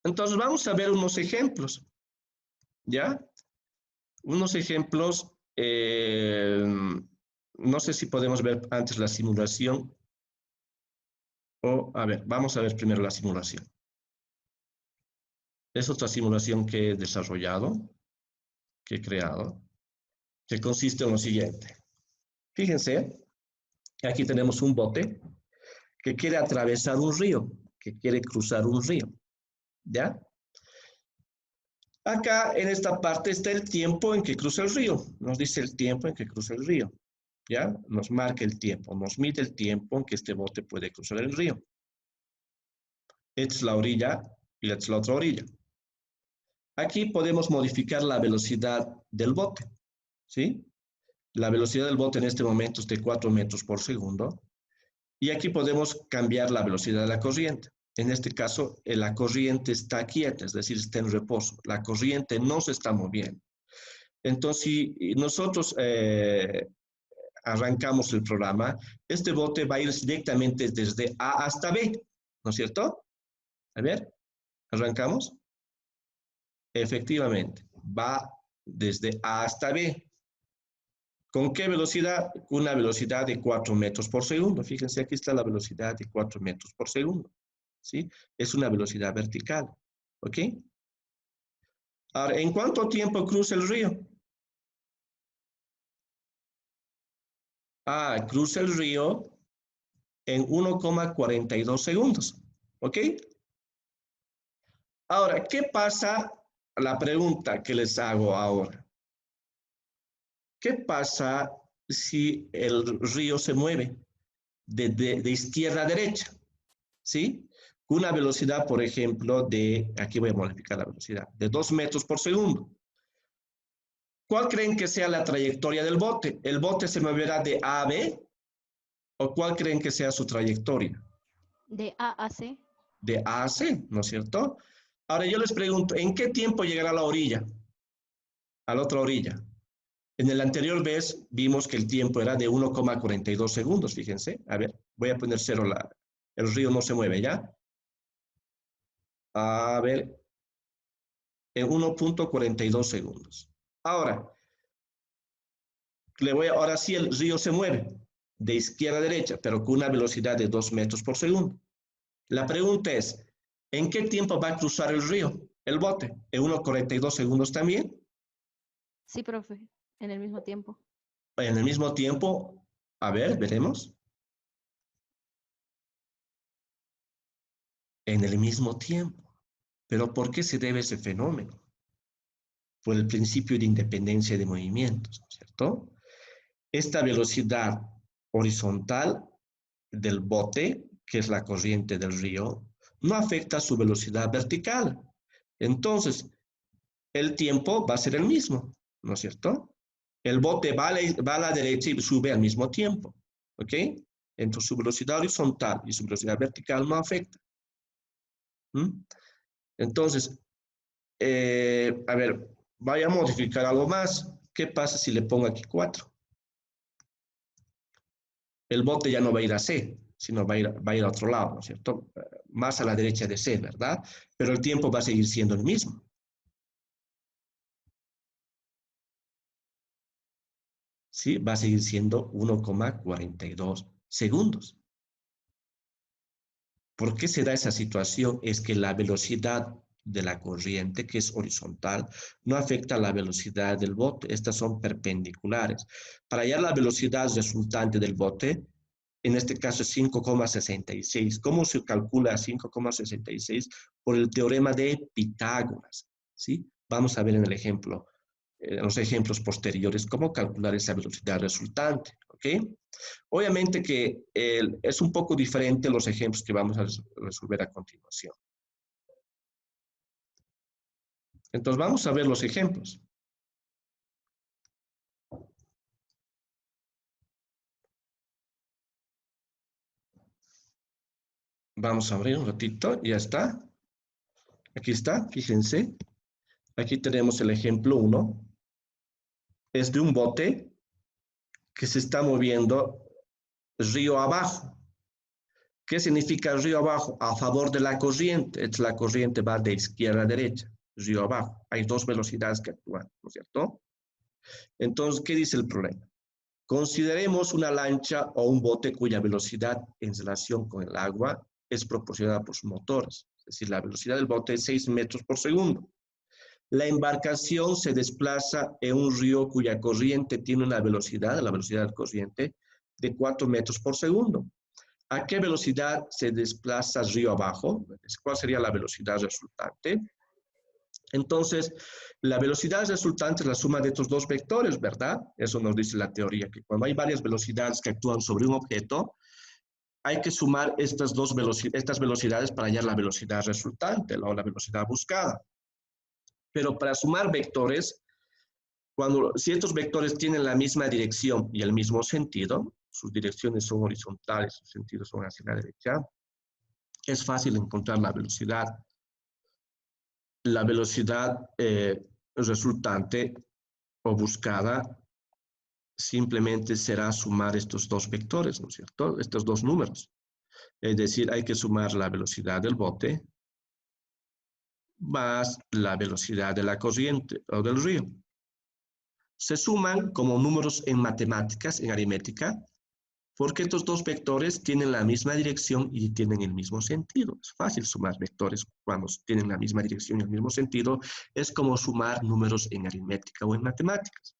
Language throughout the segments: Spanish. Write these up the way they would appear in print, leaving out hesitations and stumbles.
Entonces vamos a ver unos ejemplos, ¿ya? Unos ejemplos, no sé si podemos ver antes la simulación o, a ver, vamos a ver primero la simulación. Es otra simulación que he desarrollado, que he creado, que consiste en lo siguiente. Fíjense, aquí tenemos un bote que quiere atravesar un río, que quiere cruzar un río, ¿ya? Acá en esta parte está el tiempo en que cruza el río, nos dice el tiempo en que cruza el río, ¿ya? Nos marca el tiempo, nos mide el tiempo en que este bote puede cruzar el río. Esta es la orilla y esta es la otra orilla. Aquí podemos modificar la velocidad del bote, ¿sí? La velocidad del bote en este momento es de 4 metros por segundo. Y aquí podemos cambiar la velocidad de la corriente. En este caso, la corriente está quieta, es decir, está en reposo. La corriente no se está moviendo. Entonces, si nosotros arrancamos el programa, este bote va a ir directamente desde A hasta B, ¿no es cierto? A ver, arrancamos. Efectivamente, va desde A hasta B. ¿Con qué velocidad? Con una velocidad de 4 metros por segundo. Fíjense, aquí está la velocidad de 4 metros por segundo. ¿Sí? Es una velocidad vertical. ¿Ok? Ahora, ¿en cuánto tiempo cruza el río? Ah, cruza el río en 1,42 segundos. ¿Ok? Ahora, ¿qué pasa? La pregunta que les hago ahora. ¿Qué pasa si el río se mueve de izquierda a derecha? ¿Sí? Con una velocidad, por ejemplo, aquí voy a modificar la velocidad, de 2 metros por segundo. ¿Cuál creen que sea la trayectoria del bote? ¿El bote se moverá de A a B? ¿O cuál creen que sea su trayectoria? De A a C. De A a C, ¿no es cierto? Ahora yo les pregunto, ¿en qué tiempo llegará a la orilla? A la otra orilla. En el anterior vez vimos que el tiempo era de 1,42 segundos, fíjense. A ver, voy a poner cero, el río no se mueve, ¿ya? A ver, en 1,42 segundos. Ahora, ahora sí el río se mueve de izquierda a derecha, pero con una velocidad de 2 metros por segundo. La pregunta es, ¿en qué tiempo va a cruzar el río, el bote? ¿En 1,42 segundos también? Sí, profe, en el mismo tiempo. En el mismo tiempo, a ver, veremos. En el mismo tiempo. ¿Pero por qué se debe ese fenómeno? Por el principio de independencia de movimientos, ¿no es cierto? Esta velocidad horizontal del bote, que es la corriente del río, no afecta su velocidad vertical. Entonces, el tiempo va a ser el mismo, ¿no es cierto? El bote va a la derecha y sube al mismo tiempo, ¿ok? Entonces, su velocidad horizontal y su velocidad vertical no afecta. Entonces, a ver, voy a modificar algo más. ¿Qué pasa si le pongo aquí 4? El bote ya no va a ir a C, sino va a ir a otro lado, ¿no es cierto? Más a la derecha de C, ¿verdad? Pero el tiempo va a seguir siendo el mismo. ¿Sí? Va a seguir siendo 1,42 segundos. ¿Por qué se da esa situación? Es que la velocidad de la corriente, que es horizontal, no afecta a la velocidad del bote. Estas son perpendiculares. Para hallar la velocidad resultante del bote, en este caso es 5,66. ¿Cómo se calcula 5,66? Por el teorema de Pitágoras, ¿sí? Vamos a ver en el ejemplo, en los ejemplos posteriores, cómo calcular esa velocidad resultante, ¿ok? Obviamente que es un poco diferente los ejemplos que vamos a resolver a continuación. Entonces vamos a ver los ejemplos. Vamos a abrir un ratito, ya está. Aquí está, fíjense. Aquí tenemos el ejemplo 1. Es de un bote que se está moviendo río abajo. ¿Qué significa río abajo? A favor de la corriente. La corriente va de izquierda a derecha, río abajo. Hay dos velocidades que actúan, ¿no es cierto? Entonces, ¿qué dice el problema? Consideremos una lancha o un bote cuya velocidad en relación con el agua es proporcionada por sus motores. Es decir, la velocidad del bote es 6 metros por segundo. La embarcación se desplaza en un río cuya corriente tiene una velocidad, la velocidad del corriente, de 4 metros por segundo. ¿A qué velocidad se desplaza río abajo? ¿Cuál sería la velocidad resultante? Entonces, la velocidad resultante es la suma de estos dos vectores, ¿verdad? Eso nos dice la teoría, que cuando hay varias velocidades que actúan sobre un objeto, hay que sumar estas velocidades para hallar la velocidad resultante o la velocidad buscada. Pero para sumar vectores, si estos vectores tienen la misma dirección y el mismo sentido, sus direcciones son horizontales, sus sentidos son hacia la derecha, es fácil encontrar la velocidad. La velocidad resultante o buscada simplemente será sumar estos dos vectores, ¿no es cierto? Estos dos números. Es decir, hay que sumar la velocidad del bote más la velocidad de la corriente o del río. Se suman como números en matemáticas, en aritmética, porque estos dos vectores tienen la misma dirección y tienen el mismo sentido. Es fácil sumar vectores cuando tienen la misma dirección y el mismo sentido. Es como sumar números en aritmética o en matemáticas.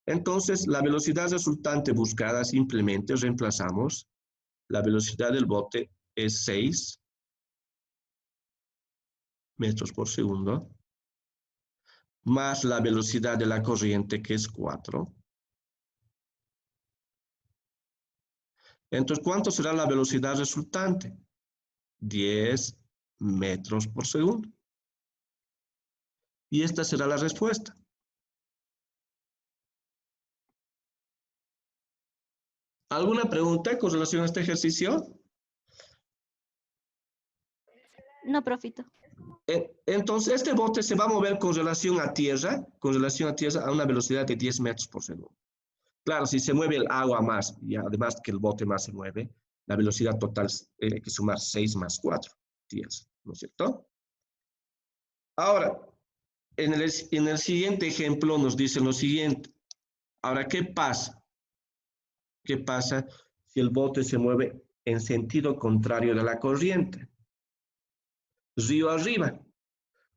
Entonces, la velocidad resultante buscada simplemente reemplazamos. La velocidad del bote es 6 metros por segundo, más la velocidad de la corriente, que es 4. Entonces, ¿cuánto será la velocidad resultante? 10 metros por segundo. Y esta será la respuesta. ¿Alguna pregunta con relación a este ejercicio? No, profito. Entonces, este bote se va a mover con relación a tierra a una velocidad de 10 metros por segundo. Claro, si se mueve el agua más, y además que el bote más se mueve, la velocidad total hay que sumar 6 más 4, 10, ¿no es cierto? Ahora, en el siguiente ejemplo nos dice lo siguiente. Ahora, ¿qué pasa? ¿Qué pasa si el bote se mueve en sentido contrario de la corriente? Río arriba.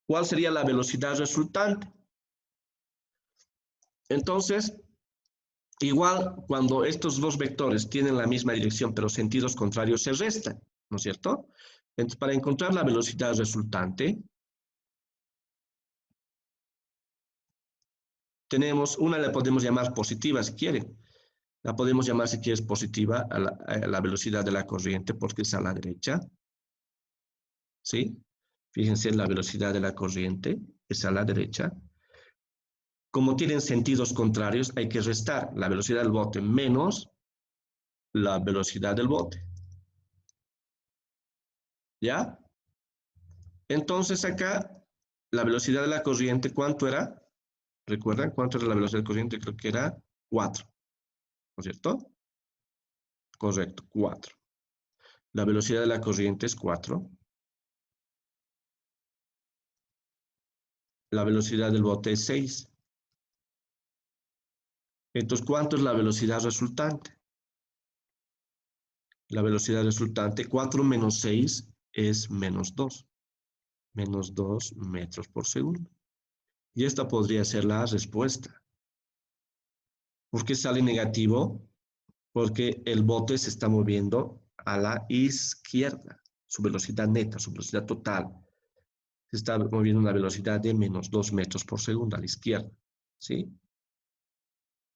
¿Cuál sería la velocidad resultante? Entonces, igual cuando estos dos vectores tienen la misma dirección pero sentidos contrarios se restan, ¿no es cierto? Entonces, para encontrar la velocidad resultante, tenemos una, la podemos llamar positiva si quieren. La podemos llamar, si quieres, positiva a la velocidad de la corriente porque es a la derecha. ¿Sí? Fíjense, la velocidad de la corriente es a la derecha. Como tienen sentidos contrarios, hay que restar la velocidad del bote menos la velocidad del bote. ¿Ya? Entonces acá, la velocidad de la corriente, ¿cuánto era? ¿Recuerdan cuánto era la velocidad de la corriente? Creo que era 4. ¿No es cierto? Correcto, 4. La velocidad de la corriente es 4. La velocidad del bote es 6. Entonces, ¿cuánto es la velocidad resultante? La velocidad resultante, 4 menos 6 es menos 2. Menos 2 metros por segundo. Y esta podría ser la respuesta. ¿Por qué sale negativo? Porque el bote se está moviendo a la izquierda. Su velocidad neta, su velocidad total, se está moviendo a una velocidad de menos 2 metros por segundo a la izquierda. ¿Sí?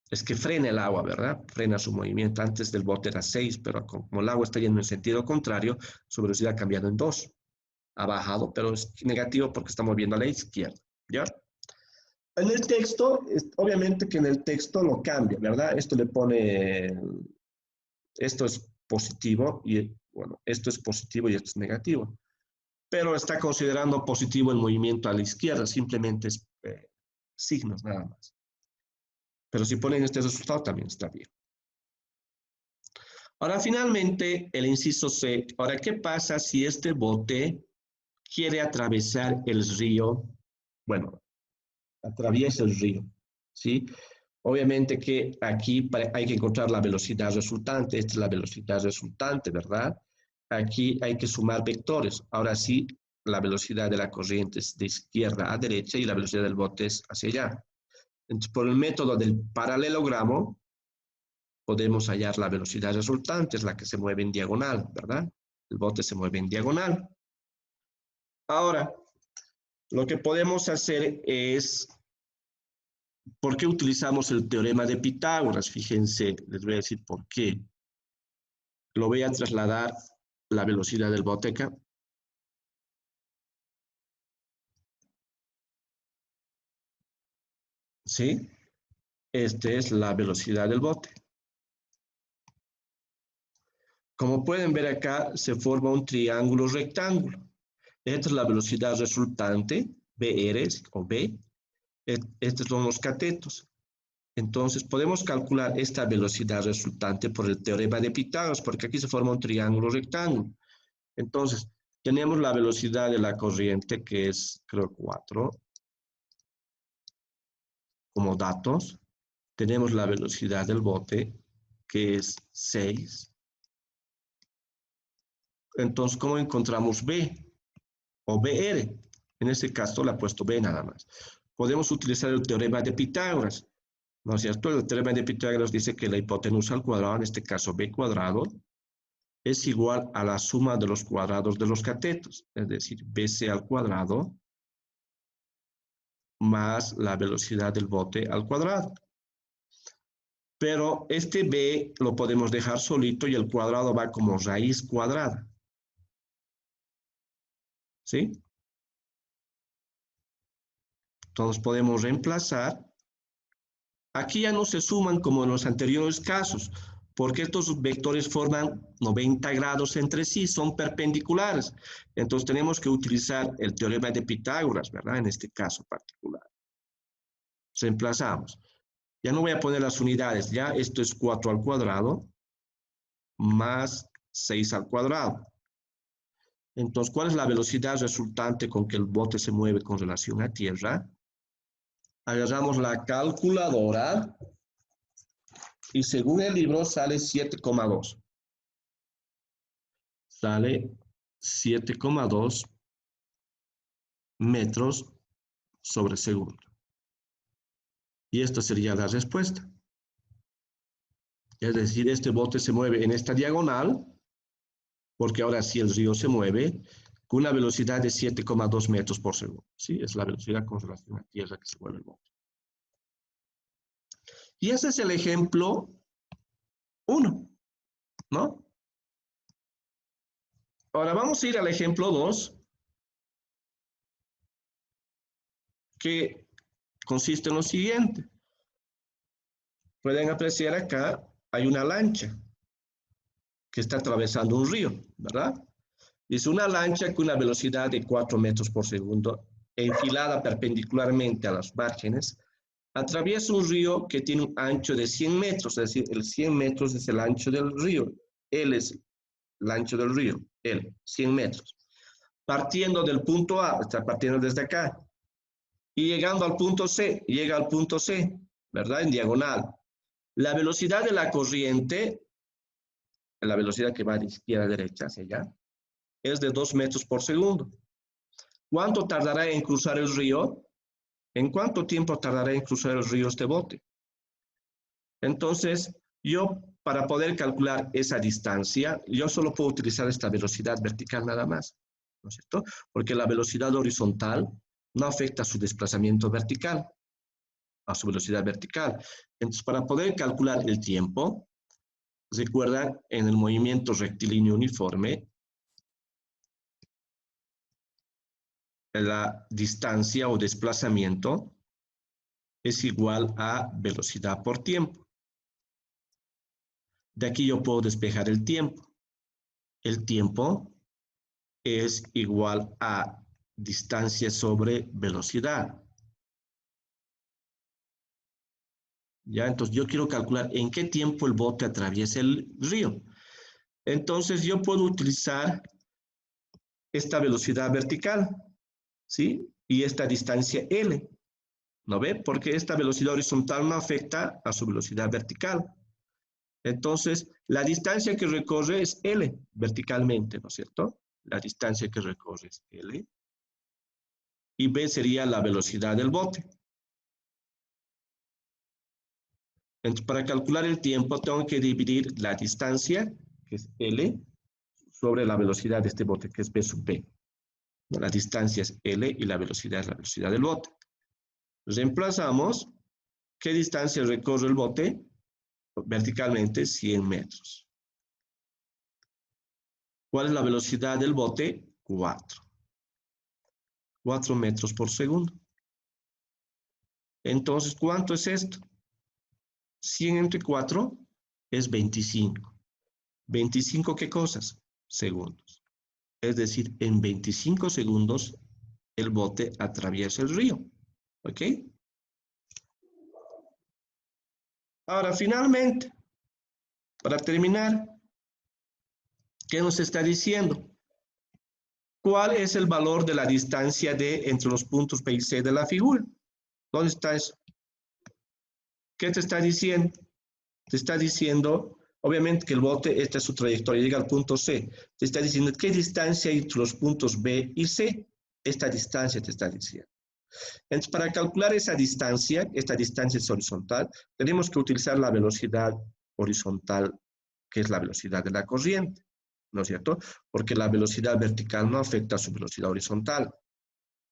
Es que frena el agua, ¿verdad? Frena su movimiento. Antes del bote era 6, pero como el agua está yendo en sentido contrario, su velocidad ha cambiado en 2. Ha bajado, pero es negativo porque está moviendo a la izquierda. ¿Ya? En el texto, obviamente que en el texto lo cambia, ¿verdad? Esto le pone, esto es positivo y, bueno, esto es positivo y esto es negativo. Pero está considerando positivo el movimiento a la izquierda, simplemente es signos nada más. Pero si ponen este resultado también está bien. Ahora, finalmente, el inciso C. Ahora, ¿qué pasa si este bote quiere atravesar el río? Bueno, atraviesa el río, ¿sí? Obviamente que aquí hay que encontrar la velocidad resultante. Esta es la velocidad resultante, ¿verdad? Aquí hay que sumar vectores. Ahora sí, la velocidad de la corriente es de izquierda a derecha y la velocidad del bote es hacia allá. Entonces, por el método del paralelogramo, podemos hallar la velocidad resultante, es la que se mueve en diagonal, ¿verdad? El bote se mueve en diagonal. Ahora, lo que podemos hacer es, ¿por qué utilizamos el teorema de Pitágoras? Fíjense, les voy a decir por qué. Lo voy a trasladar la velocidad del bote acá. ¿Sí? Esta es la velocidad del bote. Como pueden ver acá, se forma un triángulo rectángulo. Esta es la velocidad resultante, BR o B. Estos son los catetos. Entonces, podemos calcular esta velocidad resultante por el teorema de Pitágoras, porque aquí se forma un triángulo rectángulo. Entonces, tenemos la velocidad de la corriente, que es, creo, 4, como datos. Tenemos la velocidad del bote, que es 6. Entonces, ¿cómo encontramos B o BR? En este caso, le he puesto B nada más. Podemos utilizar el teorema de Pitágoras, ¿no es cierto? El teorema de Pitágoras dice que la hipotenusa al cuadrado, en este caso B cuadrado, es igual a la suma de los cuadrados de los catetos, es decir, BC al cuadrado más la velocidad del bote al cuadrado. Pero este B lo podemos dejar solito y el cuadrado va como raíz cuadrada. ¿Sí? Entonces podemos reemplazar. Aquí ya no se suman como en los anteriores casos, porque estos vectores forman 90 grados entre sí, son perpendiculares. Entonces tenemos que utilizar el teorema de Pitágoras, ¿verdad? En este caso particular. Reemplazamos. Ya no voy a poner las unidades, ya esto es 4 al cuadrado más 6 al cuadrado. Entonces, ¿cuál es la velocidad resultante con que el bote se mueve con relación a tierra? Agarramos la calculadora y según el libro sale 7,2. Sale 7,2 metros sobre segundo. Y esta sería la respuesta. Es decir, este bote se mueve en esta diagonal, porque ahora sí el río se mueve, con una velocidad de 7,2 metros por segundo. ¿Sí? Es la velocidad con relación a tierra que se mueve el bote. Y ese es el ejemplo 1, ¿no? Ahora vamos a ir al ejemplo 2, que consiste en lo siguiente. Pueden apreciar acá, hay una lancha que está atravesando un río, ¿verdad? Es una lancha con una velocidad de 4 metros por segundo, enfilada perpendicularmente a las márgenes, atraviesa un río que tiene un ancho de 100 metros, es decir, el 100 metros es el ancho del río, L es el ancho del río, L, 100 metros. Partiendo del punto A, está partiendo desde acá, y llegando al punto C, llega al punto C, ¿verdad? En diagonal. La velocidad de la corriente, la velocidad que va de izquierda a derecha hacia allá, es de 2 metros por segundo. ¿Cuánto tardará en cruzar el río? ¿En cuánto tiempo tardará en cruzar el río este bote? Entonces, yo para poder calcular esa distancia, yo solo puedo utilizar esta velocidad vertical nada más, ¿no es cierto? Porque la velocidad horizontal no afecta a su desplazamiento vertical, a su velocidad vertical. Entonces, para poder calcular el tiempo, recuerdan en el movimiento rectilíneo uniforme, la distancia o desplazamiento es igual a velocidad por tiempo. De aquí yo puedo despejar el tiempo. El tiempo es igual a distancia sobre velocidad. ¿Ya? Entonces yo quiero calcular en qué tiempo el bote atraviesa el río. Entonces yo puedo utilizar esta velocidad vertical, ¿sí? Y esta distancia L, ¿no ve? Porque esta velocidad horizontal no afecta a su velocidad vertical. Entonces, la distancia que recorre es L verticalmente, ¿no es cierto? La distancia que recorre es L. Y B sería la velocidad del bote. Entonces, para calcular el tiempo, tengo que dividir la distancia, que es L, sobre la velocidad de este bote, que es B sub B. La distancia es L y la velocidad es la velocidad del bote. Reemplazamos, ¿qué distancia recorre el bote? Verticalmente, 100 metros. ¿Cuál es la velocidad del bote? 4. 4 metros por segundo. Entonces, ¿cuánto es esto? 100 entre 4 es 25. ¿25 qué cosas? Segundos. Es decir, en 25 segundos el bote atraviesa el río. ¿Ok? Ahora, finalmente, para terminar, ¿qué nos está diciendo? ¿Cuál es el valor de la distancia D entre los puntos B y C de la figura? ¿Dónde está eso? ¿Qué te está diciendo? Te está diciendo, obviamente que el bote, esta es su trayectoria, llega al punto C. Te está diciendo qué distancia hay entre los puntos B y C. Esta distancia te está diciendo. Entonces, para calcular esa distancia, esta distancia es horizontal, tenemos que utilizar la velocidad horizontal, que es la velocidad de la corriente, ¿no es cierto? Porque la velocidad vertical no afecta a su velocidad horizontal,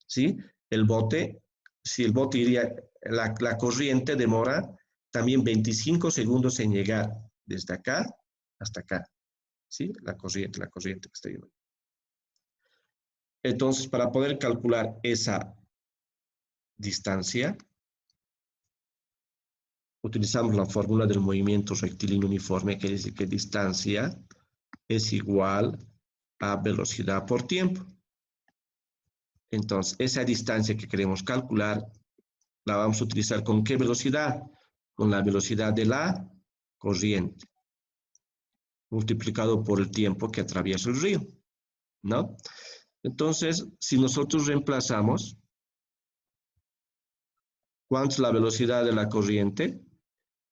¿sí? El bote, si el bote iría, la corriente demora también 25 segundos en llegar desde acá hasta acá, ¿sí? La corriente que está ahí. Entonces, para poder calcular esa distancia, utilizamos la fórmula del movimiento rectilíneo uniforme que dice que distancia es igual a velocidad por tiempo. Entonces, esa distancia que queremos calcular la vamos a utilizar ¿con qué velocidad? Con la velocidad de la corriente, multiplicado por el tiempo que atraviesa el río, ¿no? Entonces, si nosotros reemplazamos, ¿cuánto es la velocidad de la corriente?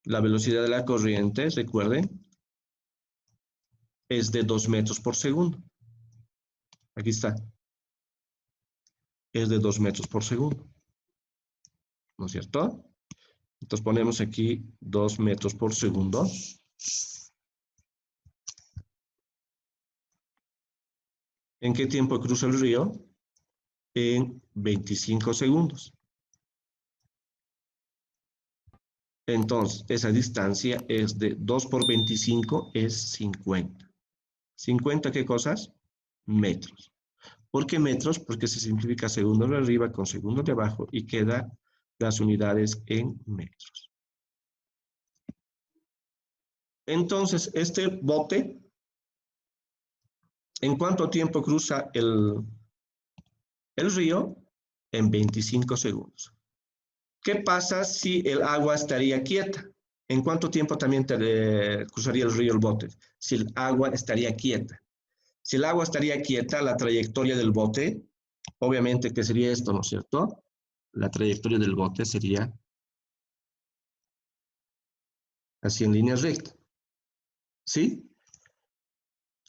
La velocidad de la corriente, recuerden, es de 2 metros por segundo. Aquí está. Es de 2 metros por segundo. ¿No es cierto? Entonces ponemos aquí 2 metros por segundo. ¿En qué tiempo cruza el río? En 25 segundos. Entonces, esa distancia es de 2 por 25 es 50. ¿50 qué cosas? Metros. ¿Por qué metros? Porque se simplifica segundos de arriba con segundos de abajo y queda las unidades en metros. Entonces, este bote, ¿en cuánto tiempo cruza el río? En 25 segundos. ¿Qué pasa si el agua estaría quieta? ¿En cuánto tiempo también cruzaría el río el bote? Si el agua estaría quieta. Si el agua estaría quieta, la trayectoria del bote, obviamente que sería esto, ¿no es cierto? La trayectoria del bote sería así en línea recta. ¿Sí?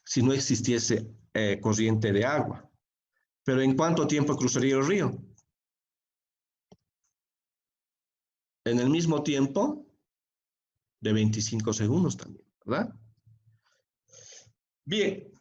Si no existiese corriente de agua. Pero ¿en cuánto tiempo cruzaría el río? En el mismo tiempo de 25 segundos también, ¿verdad? Bien,